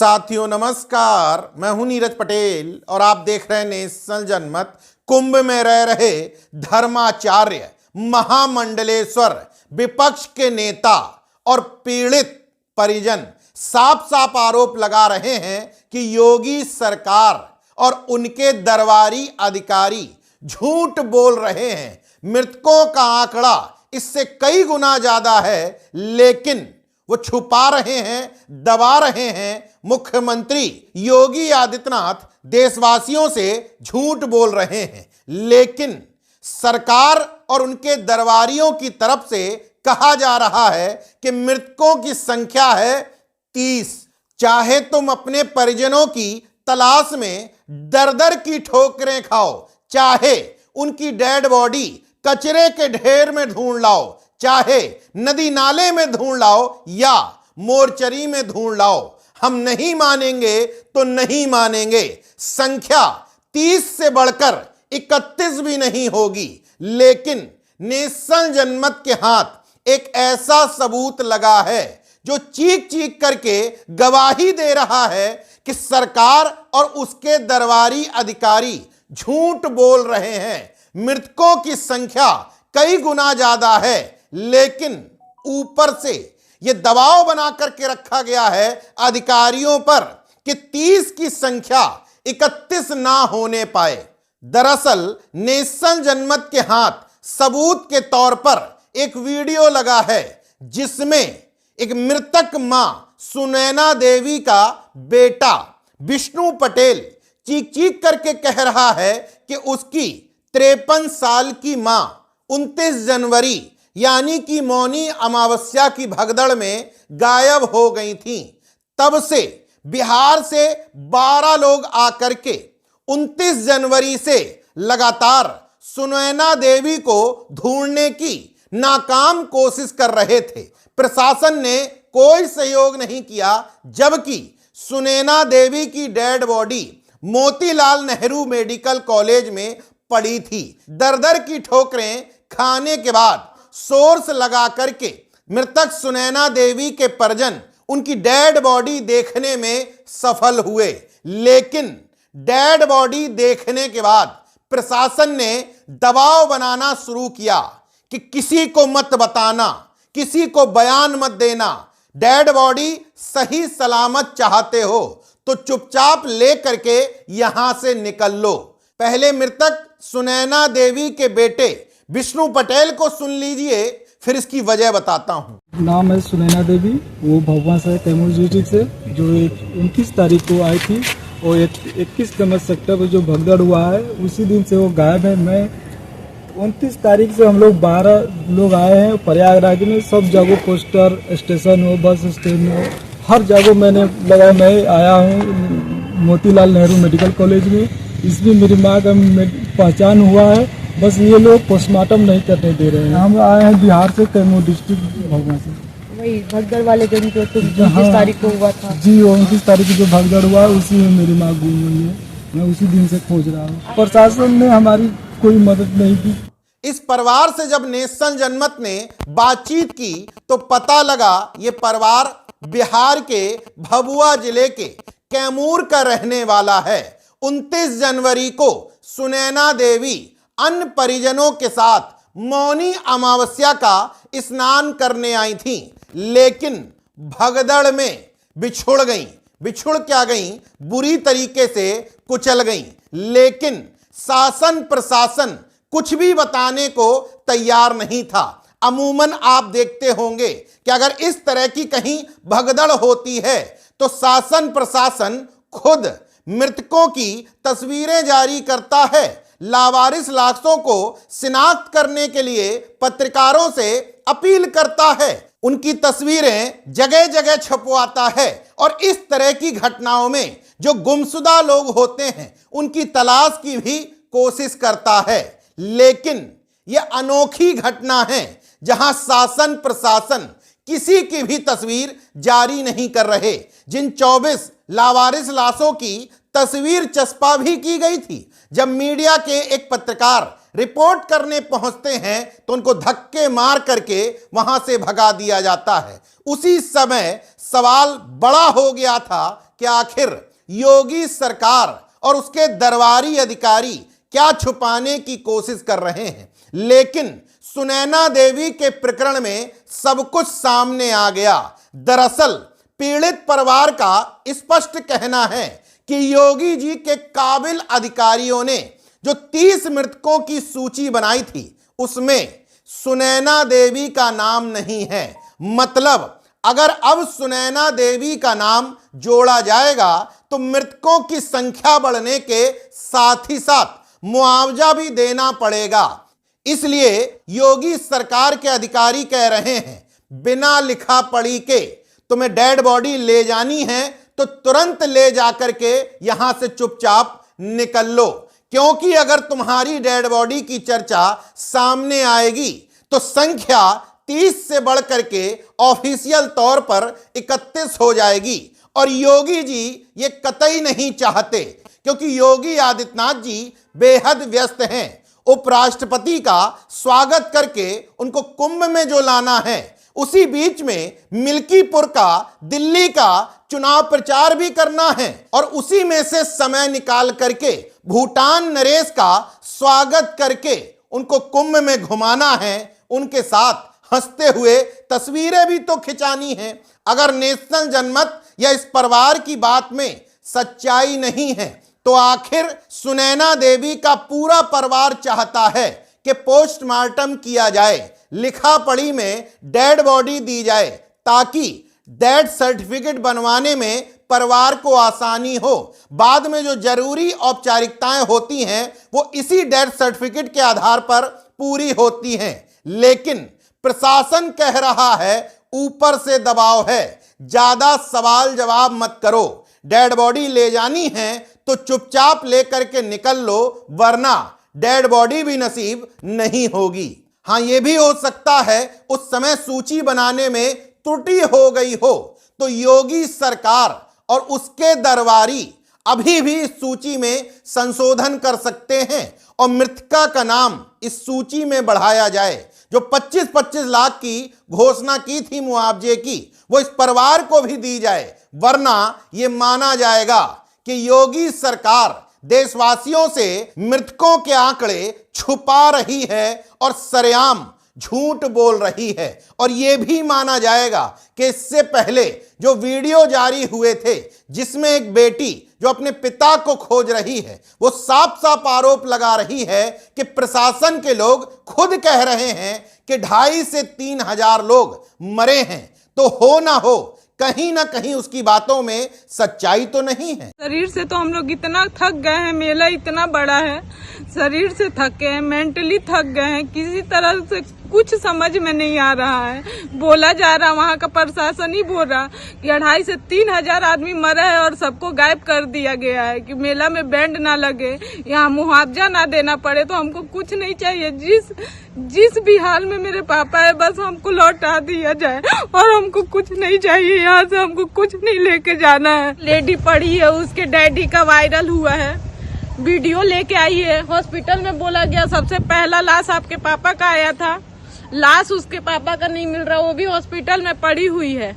साथियों नमस्कार, मैं हूं नीरज पटेल और आप देख रहे हैं नेशनल जनमत। कुंभ में रह रहे धर्माचार्य, महामंडलेश्वर, विपक्ष के नेता और पीड़ित परिजन साफ साफ आरोप लगा रहे हैं कि योगी सरकार और उनके दरबारी अधिकारी झूठ बोल रहे हैं। मृतकों का आंकड़ा इससे कई गुना ज्यादा है, लेकिन वो छुपा रहे हैं, दबा रहे हैं। मुख्यमंत्री योगी आदित्यनाथ देशवासियों से झूठ बोल रहे हैं, लेकिन सरकार और उनके दरबारियों की तरफ से कहा जा रहा है कि मृतकों की संख्या है 30। चाहे तुम अपने परिजनों की तलाश में दर दर की ठोकरें खाओ, चाहे उनकी डेड बॉडी कचरे के ढेर में ढूंढ लाओ, चाहे नदी नाले में ढूंढ लाओ या मोर्चरी में ढूंढ लाओ, हम नहीं मानेंगे तो नहीं मानेंगे। संख्या 30 से बढ़कर 31 भी नहीं होगी, लेकिन नेशनल जनमत के हाथ एक ऐसा सबूत लगा है जो चीख चीख करके गवाही दे रहा है कि सरकार और उसके दरबारी अधिकारी झूठ बोल रहे हैं। मृतकों की संख्या कई गुना ज्यादा है, लेकिन ऊपर से यह दबाव बना करके रखा गया है अधिकारियों पर कि 30 की संख्या 31 ना होने पाए। दरअसल नेशनल जनमत के हाथ सबूत के तौर पर एक वीडियो लगा है, जिसमें एक मृतक मां सुनैना देवी का बेटा विष्णु पटेल चीख चीख करके कह रहा है कि उसकी 53 साल की मां 29 जनवरी यानी कि मौनी अमावस्या की भगदड़ में गायब हो गई थी। तब से बिहार से 12 लोग आकर के 29 जनवरी से लगातार सुनैना देवी को ढूंढने की नाकाम कोशिश कर रहे थे। प्रशासन ने कोई सहयोग नहीं किया, जबकि सुनैना देवी की dead body Motilal Nehru medical college में पड़ी थी। दर दर की ठोकरें खाने के बाद सोर्स लगा करके मृतक सुनैना देवी के परिजन उनकी डेड बॉडी देखने में सफल हुए, लेकिन डेड बॉडी देखने के बाद प्रशासन ने दबाव बनाना शुरू किया कि किसी को मत बताना, किसी को बयान मत देना। डेड बॉडी सही सलामत चाहते हो तो चुपचाप ले करके यहां से निकल लो। पहले मृतक सुनैना देवी के बेटे विष्णु पटेल को सुन लीजिए, फिर इसकी वजह बताता हूं। नाम है सुनैना देवी, वो भगवान से कैमूर डिस्ट्रिक्ट से, जो 29 तारीख को आई थी और 21 नंबर सेक्टर पर जो भगदड़ हुआ है उसी दिन से वो गायब है। मैं 29 तारीख से हम लोग 12 लोग आए हैं प्रयागराज में। सब जगह पोस्टर, स्टेशन हो, बस स्टैंड हो, हर जगह मैंने लगाया। मैं आया हूँ मोतीलाल नेहरू मेडिकल कॉलेज में, इसमें मेरी माँ का पहचान हुआ है, बस ये लोग पोस्टमार्टम नहीं करने दे रहे हैं। हम आए हैं बिहार से, कैमूर डिस्ट्रिक्ट भगवान से। वही भगदड़ वाले दिन जो 29 तारीख को हुआ था जी, 29 तारीख को जो भगदड़ हुआ उसी में मेरी माँ गुम हुई है। मैं उसी दिन से खोज रहा हूँ। प्रशासन ने हमारी कोई मदद नहीं की। इस परिवार से जब नेशनल जनमत ने बातचीत की तो पता लगा ये परिवार बिहार के भभुआ जिले के कैमूर का रहने वाला है। 29 जनवरी को सुनैना देवी अन्य परिजनों के साथ मौनी अमावस्या का स्नान करने आई थी, लेकिन भगदड़ में बिछुड़ गई। बिछुड़ क्या गई, बुरी तरीके से कुचल गई। लेकिन शासन प्रशासन कुछ भी बताने को तैयार नहीं था। अमूमन आप देखते होंगे कि अगर इस तरह की कहीं भगदड़ होती है तो शासन प्रशासन खुद मृतकों की तस्वीरें जारी करता है, लावारिस लाशों को शिनाख्त करने के लिए पत्रकारों से अपील करता है, उनकी तस्वीरें जगह जगह छपवाता है और इस तरह की घटनाओं में जो गुमशुदा लोग होते हैं उनकी तलाश की भी कोशिश करता है। लेकिन यह अनोखी घटना है जहां शासन प्रशासन किसी की भी तस्वीर जारी नहीं कर रहे। जिन 24 लावारिस लाशों की तस्वीर चस्पा भी की गई थी, जब मीडिया के एक पत्रकार रिपोर्ट करने पहुंचते हैं तो उनको धक्के मार करके वहां से भगा दिया जाता है। उसी समय सवाल बड़ा हो गया था कि आखिर योगी सरकार और उसके दरबारी अधिकारी क्या छुपाने की कोशिश कर रहे हैं। लेकिन सुनैना देवी के प्रकरण में सब कुछ सामने आ गया। दरअसल पीड़ित परिवार का स्पष्ट कहना है कि योगी जी के काबिल अधिकारियों ने जो 30 मृतकों की सूची बनाई थी उसमें सुनैना देवी का नाम नहीं है। मतलब अगर अब सुनैना देवी का नाम जोड़ा जाएगा तो मृतकों की संख्या बढ़ने के साथ ही साथ मुआवजा भी देना पड़ेगा। इसलिए योगी सरकार के अधिकारी कह रहे हैं बिना लिखा पढ़ी के तुम्हें डेड बॉडी ले जानी है तो तुरंत ले जाकर के यहां से चुपचाप निकल लो, क्योंकि अगर तुम्हारी डेड बॉडी की चर्चा सामने आएगी तो संख्या 30 से बढ़ करके ऑफिशियल तौर पर 31 हो जाएगी। और योगी जी ये कतई नहीं चाहते, क्योंकि योगी आदित्यनाथ जी बेहद व्यस्त हैं। उपराष्ट्रपति का स्वागत करके उनको कुंभ में जो लाना है, उसी बीच में मिल्कीपुर का, दिल्ली का चुनाव प्रचार भी करना है और उसी में से समय निकाल करके भूटान नरेश का स्वागत करके उनको कुंभ में घुमाना है। उनके साथ हंसते हुए तस्वीरें भी तो खिंचानी है। अगर नेशनल जनमत या इस परिवार की बात में सच्चाई नहीं है तो आखिर सुनैना देवी का पूरा परिवार चाहता है कि पोस्टमार्टम किया जाए, लिखा पढ़ी में डेड बॉडी दी जाए, ताकि डेथ सर्टिफिकेट बनवाने में परिवार को आसानी हो। बाद में जो जरूरी औपचारिकताएं होती हैं वो इसी डेथ सर्टिफिकेट के आधार पर पूरी होती हैं। लेकिन प्रशासन कह रहा है ऊपर से दबाव है, ज्यादा सवाल जवाब मत करो, डेड बॉडी ले जानी है तो चुपचाप लेकर के निकल लो, वरना डेड बॉडी भी नसीब नहीं होगी। हाँ, यह भी हो सकता है उस समय सूची बनाने में त्रुटि हो गई हो तो योगी सरकार और उसके दरबारी अभी भी इस सूची में संशोधन कर सकते हैं और मृतका का नाम इस सूची में बढ़ाया जाए। जो 25-25 लाख की घोषणा की थी मुआवजे की, वो इस परिवार को भी दी जाए, वरना यह माना जाएगा कि योगी सरकार देशवासियों से मृतकों के आंकड़े छुपा रही है और सरेआम झूठ बोल रही है। और यह भी माना जाएगा कि इससे पहले जो वीडियो जारी हुए थे जिसमें एक बेटी जो अपने पिता को खोज रही है, वो साफ साफ आरोप लगा रही है कि प्रशासन के लोग खुद कह रहे हैं कि 2,500 से 3,000 लोग मरे हैं। तो हो ना हो, कहीं ना कहीं उसकी बातों में सच्चाई तो नहीं है। शरीर से तो हम लोग इतना थक गए हैं, मेला इतना बड़ा है, शरीर से थक गए हैं, मेंटली थक गए हैं, किसी तरह से कुछ समझ में नहीं आ रहा है। बोला जा रहा, वहाँ का प्रशासन ही बोल रहा कि 2,500 से 3,000 आदमी मरे हैं और सबको गायब कर दिया गया है कि मेला में बैंड ना लगे, यहाँ मुआवजा ना देना पड़े। तो हमको कुछ नहीं चाहिए, जिस भी हाल में मेरे पापा है बस हमको लौटा दिया जाए और हमको कुछ नहीं चाहिए, यहाँ से हमको कुछ नहीं लेके जाना है। लेडी पड़ी है, उसके डैडी का वायरल हुआ है, वीडियो लेके आई है। हॉस्पिटल में बोला गया सबसे पहला लाश आपके पापा का आया था, लाश उसके पापा का नहीं मिल रहा, वो भी हॉस्पिटल में पड़ी हुई है।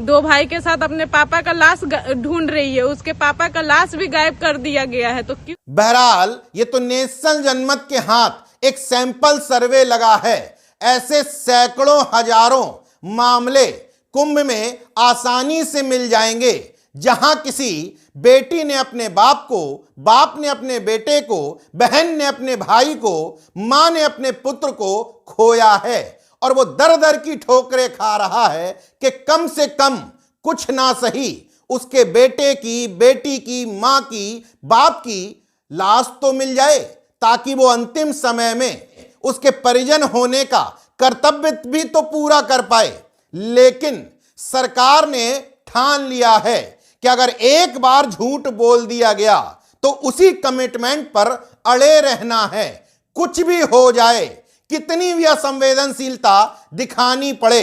2 भाई के साथ अपने पापा का लाश ढूंढ रही है, उसके पापा का लाश भी गायब कर दिया गया है। तो बहरहाल ये तो नेशनल जनमत के हाथ एक सैंपल सर्वे लगा है। ऐसे सैकड़ों हजारों मामले कुंभ में आसानी से मिल जाएंगे, जहां किसी बेटी ने अपने बाप को, बाप ने अपने बेटे को, बहन ने अपने भाई को, मां ने अपने पुत्र को खोया है और वो दर दर की ठोकरें खा रहा है कि कम से कम कुछ ना सही उसके बेटे की, बेटी की, मां की, बाप की लाश तो मिल जाए, ताकि वो अंतिम समय में उसके परिजन होने का कर्तव्य भी तो पूरा कर पाए। लेकिन सरकार ने ठान लिया है कि अगर एक बार झूठ बोल दिया गया तो उसी कमिटमेंट पर अड़े रहना है, कुछ भी हो जाए, कितनी भी असंवेदनशीलता दिखानी पड़े,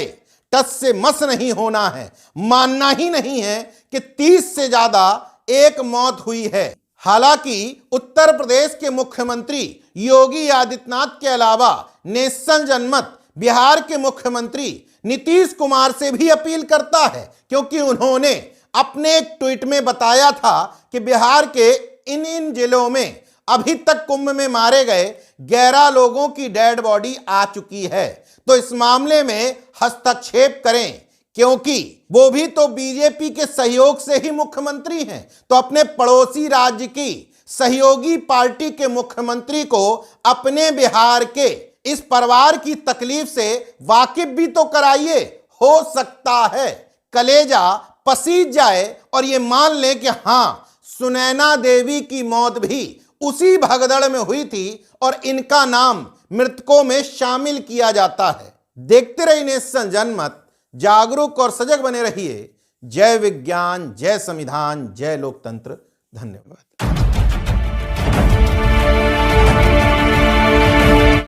टस से मस नहीं होना है। मानना ही नहीं है कि 30 से ज्यादा एक मौत हुई है। हालांकि उत्तर प्रदेश के मुख्यमंत्री योगी आदित्यनाथ के अलावा नेशनल जनमत बिहार के मुख्यमंत्री नीतीश कुमार से भी अपील करता है, क्योंकि उन्होंने अपने एक ट्वीट में बताया था कि बिहार के इन जिलों में अभी तक कुंभ में मारे गए 11 लोगों की डेड बॉडी आ चुकी है, तो इस मामले में हस्तक्षेप करें, क्योंकि वो भी तो बीजेपी के सहयोग से ही मुख्यमंत्री हैं, तो अपने पड़ोसी राज्य की सहयोगी पार्टी के मुख्यमंत्री को अपने बिहार के इस परिवार की तकलीफ से वाकिफ भी तो कराइए। हो सकता है कलेजा पसीज जाए और ये मान लें कि हां, सुनैना देवी की मौत भी उसी भगदड़ में हुई थी और इनका नाम मृतकों में शामिल किया जाता है। देखते रहिए नेशन जनमत, जागरूक और सजग बने रहिए। जय विज्ञान, जय संविधान, जय लोकतंत्र। धन्यवाद।